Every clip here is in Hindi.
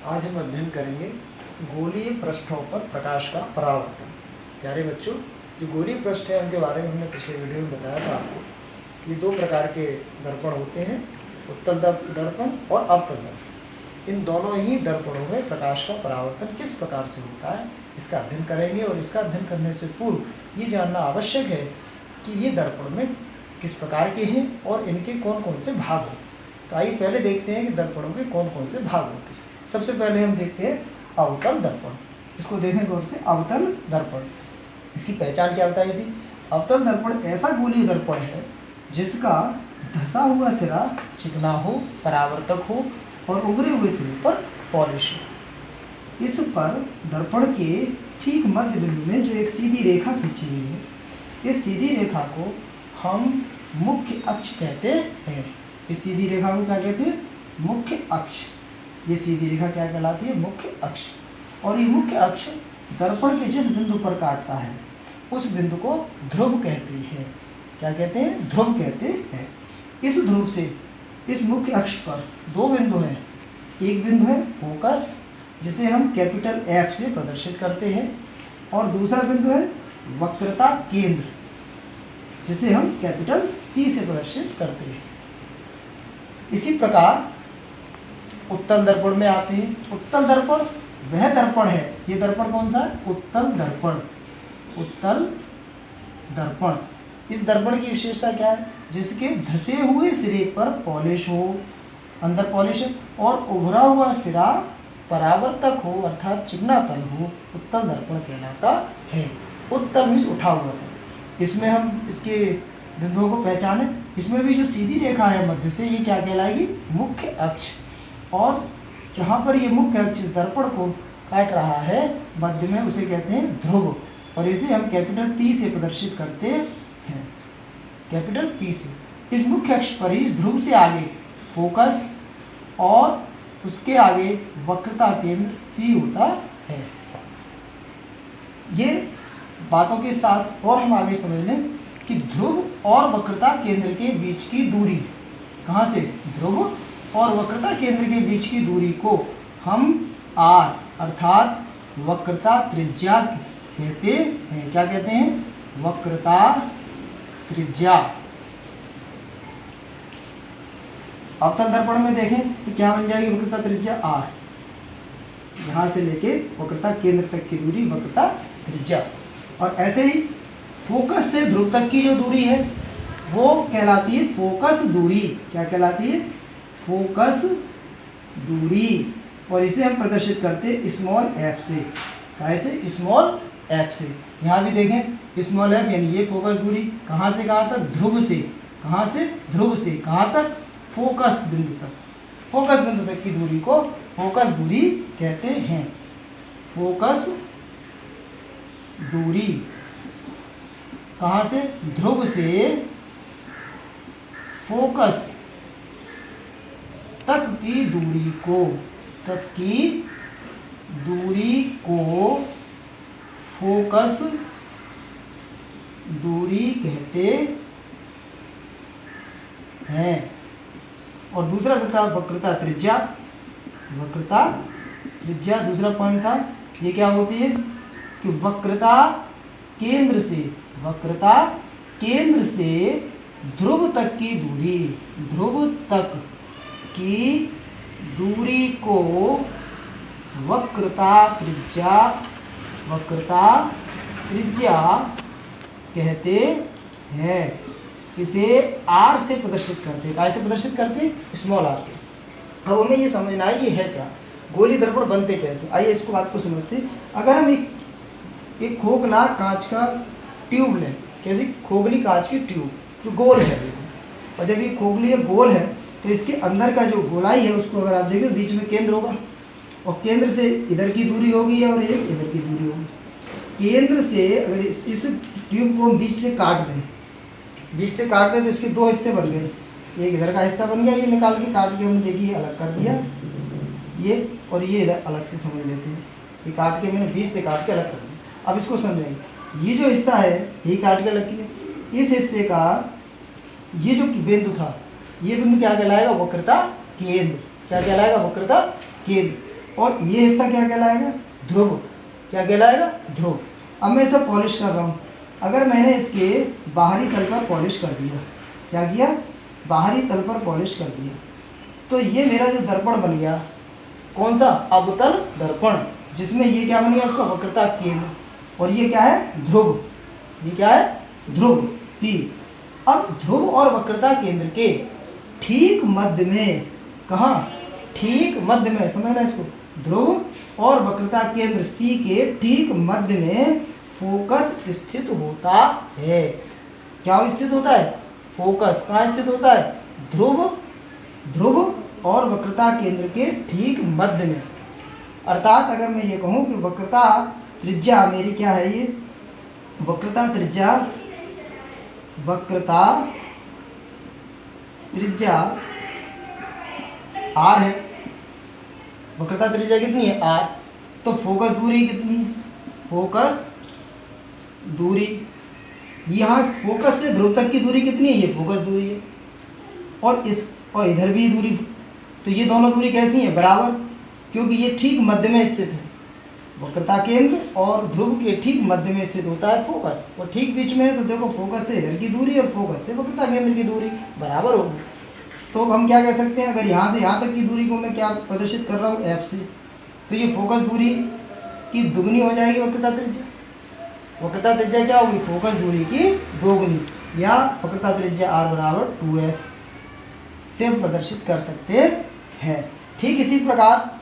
आज हम अध्ययन करेंगे गोलीय पृष्ठों पर प्रकाश का परावर्तन। प्यारे बच्चों, जो गोलीय पृष्ठ है उनके बारे में हमने पिछले वीडियो में बताया था आपको। ये दो प्रकार के दर्पण होते हैं, उत्तल दर्पण और अवतल दर्पण। इन दोनों ही दर्पणों में प्रकाश का परावर्तन किस प्रकार से होता है, इसका अध्ययन करेंगे। और इसका अध्ययन करने से पूर्व ये जानना आवश्यक है कि ये दर्पण में किस प्रकार के हैं और इनके कौन कौन से भाग होते हैं। तो आइए पहले देखते हैं कि दर्पणों के कौन कौन से भाग होते हैं। सबसे पहले हम देखते हैं अवतल दर्पण। इसको देखें गौर से, अवतल दर्पण। इसकी पहचान क्या बताई थी? अवतल दर्पण ऐसा गोलीय दर्पण है जिसका धंसा हुआ सिरा चिकना हो, परावर्तक हो और उभरे हुए सिरे पर पॉलिश हो। इस पर दर्पण के ठीक मध्य बिंदु में जो एक सीधी रेखा खींची हुई है, इस सीधी रेखा को हम मुख्य अक्ष कहते हैं। इस सीधी रेखा को क्या कहते हैं? मुख्य अक्ष। ये सीधी रेखा क्या कहलाती है? मुख्य अक्ष। और ये मुख्य अक्ष दर्पण के जिस बिंदु पर काटता है उस बिंदु को ध्रुव कहते हैं। क्या कहते हैं? ध्रुव कहते हैं। इस ध्रुव से इस मुख्य अक्ष पर दो बिंदु हैं। एक बिंदु है फोकस, जिसे हम कैपिटल F से प्रदर्शित करते हैं, और दूसरा बिंदु है वक्रता केंद्र, जिसे हम कैपिटल C से प्रदर्शित करते हैं। इसी प्रकार उत्तल दर्पण में आते हैं। उत्तल दर्पण वह दर्पण है, ये दर्पण कौन सा है? उत्तल दर्पण। उत्तल दर्पण, इस दर्पण की विशेषता क्या है? जिसके धसे हुए सिरे पर पॉलिश हो, अंदर पॉलिश है, और उभरा हुआ सिरा परावर्तक हो अर्थात चिकना तल हो, उत्तल दर्पण कहलाता है। उत्तल मीन्स उठा हुआ तल। इसमें हम इसके बिंदुओं को पहचाने। इसमें भी जो सीधी रेखा है मध्य से, ये क्या कहलाएगी? मुख्य अक्ष। और जहाँ पर ये मुख्य अक्ष इस दर्पण को काट रहा है मध्य में, उसे कहते हैं ध्रुव, और इसे हम कैपिटल P से प्रदर्शित करते हैं। कैपिटल P से इस मुख्य अक्ष पर ही, इस ध्रुव से आगे फोकस और उसके आगे वक्रता केंद्र C होता है। ये बातों के साथ और हम आगे समझ लें कि ध्रुव और वक्रता केंद्र के बीच की दूरी, कहाँ से? ध्रुव और वक्रता केंद्र के बीच की दूरी को हम R अर्थात वक्रता त्रिज्या कहते हैं। क्या कहते हैं? वक्रता त्रिज्या। अवतल दर्पण में देखें तो क्या बन जाएगी? वक्रता त्रिज्या R। यहाँ से लेके वक्रता केंद्र तक की दूरी वक्रता त्रिज्या। और ऐसे ही फोकस से ध्रुव तक की जो दूरी है वो कहलाती है फोकस दूरी। क्या कहलाती है? फोकस दूरी। और इसे हम प्रदर्शित करते हैं स्मॉल f से। कैसे? स्मॉल f से। यहाँ भी देखें स्मॉल f, यानी ये फोकस दूरी कहाँ से कहाँ तक? ध्रुव से। कहाँ से? ध्रुव से। कहाँ तक? फोकस बिंदु तक। फोकस बिंदु तक की दूरी को फोकस दूरी कहते हैं। फोकस दूरी कहाँ से? ध्रुव से फोकस तक की दूरी को, तक की दूरी को फोकस दूरी कहते हैं। और दूसरा बता वक्रता त्रिज्या। वक्रता त्रिज्या दूसरा पॉइंट था। ये क्या होती है कि वक्रता केंद्र से, वक्रता केंद्र से ध्रुव तक की दूरी, ध्रुव तक की दूरी को वक्रता त्रिज्या, वक्रता त्रिज्या कहते हैं। इसे R से प्रदर्शित करते हैं। कैसे प्रदर्शित करते हैं? स्मॉल r से। अब हमें ये समझना है ये है क्या, गोली दर्पण बनते कैसे। आइए इसको बात को समझते हैं। अगर हम एक खोखला कांच का ट्यूब लें, कैसी? खोखली कांच की ट्यूब जो गोल है, और जब ये खोखली गोल है तो इसके अंदर का जो गोलाई है उसको अगर आप देखें बीच में केंद्र होगा, और केंद्र से इधर की दूरी होगी और एक इधर की दूरी होगी। केंद्र से अगर इस ट्यूब को हम बीच से काट दें, बीच से काट दें तो इसके दो हिस्से बन गए। एक इधर का हिस्सा बन गया, ये निकाल के काट के हमने देखिए अलग कर दिया, ये और ये इधर अलग से समझ लेते हैं। ये काट के मैंने बीच से काट के अलग कर दिया। अब इसको समझेंगे, ये जो हिस्सा है यही काट के अलग किया। इस हिस्से का ये जो बिंदु था, ये बिंदु क्या कहलाएगा? वक्रता केंद्र। क्या कहलाएगा? वक्रता केंद्र। और ये हिस्सा क्या कहलाएगा? ध्रुव। क्या कहलाएगा? ध्रुव। अब मैं इसे पॉलिश कर रहा हूँ। अगर मैंने इसके बाहरी तल पर पॉलिश कर दिया, क्या किया? बाहरी तल पर पॉलिश कर दिया, तो ये मेरा जो दर्पण बन गया, कौन सा? अवतल दर्पण, जिसमें ये क्या बन गया? उसका वक्रता केंद्र, और ये क्या है? ध्रुव। ये क्या है? ध्रुव P। अब ध्रुव और वक्रता केंद्र के ठीक मध्य में, कहाँ? ठीक मध्य में, समझना इसको। ध्रुव और वक्रता केंद्र C के ठीक मध्य में फोकस स्थित होता है। क्या स्थित होता है? फोकस। कहाँ स्थित होता है? ध्रुव और वक्रता केंद्र के ठीक मध्य में। अर्थात अगर मैं ये कहूँ कि वक्रता त्रिज्या मेरी क्या है? ये वक्रता त्रिज्या r है। वक्रता त्रिज्या कितनी है? r। तो फोकस दूरी कितनी है? फोकस दूरी, यहाँ फोकस से ध्रुव तक की दूरी कितनी है? ये फोकस दूरी है। और इधर भी दूरी, तो ये दोनों दूरी कैसी है? बराबर, क्योंकि ये ठीक मध्य में स्थित है। वक्रता केंद्र और ध्रुव के ठीक मध्य में स्थित होता है फोकस, और ठीक बीच में है। तो देखो, फोकस से इधर की दूरी और फोकस से वक्रता केंद्र की दूरी बराबर होगी। तो हम क्या कह सकते हैं? अगर यहाँ से यहाँ तक की दूरी को मैं क्या प्रदर्शित कर रहा हूँ? F से, तो ये फोकस दूरी की दुगनी हो जाएगी वक्रता त्रिज्या। वक्रता त्रिज्या क्या होगी? फोकस दूरी की दोगुनी, या वक्रता त्रिज्या r बराबर 2f से हम प्रदर्शित कर सकते हैं। ठीक इसी प्रकार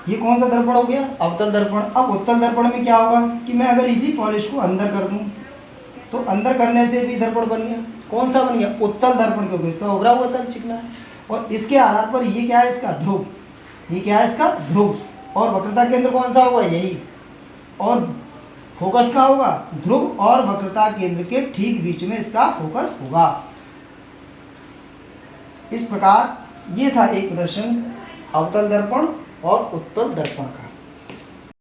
ये कौन सा दर्पण हो गया? अवतल दर्पण। अब उत्तल दर्पण में क्या होगा कि मैं अगर इसी पॉलिश को अंदर कर दूं, तो अंदर करने से भी दर्पण बन गया। कौन सा बन गया? उत्तल दर्पण, क्योंकि इसका उभरा हुआ तल चिकना है। और इसके आधार पर ये क्या है? इसका ध्रुव। ये क्या है? इसका ध्रुव। और वक्रता केंद्र कौन सा होगा? यही। और फोकस का होगा? ध्रुव और वक्रता केंद्र के ठीक बीच में इसका फोकस होगा। इस प्रकार ये था एक प्रदर्शन अवतल दर्पण और उत्तल दर्पण का।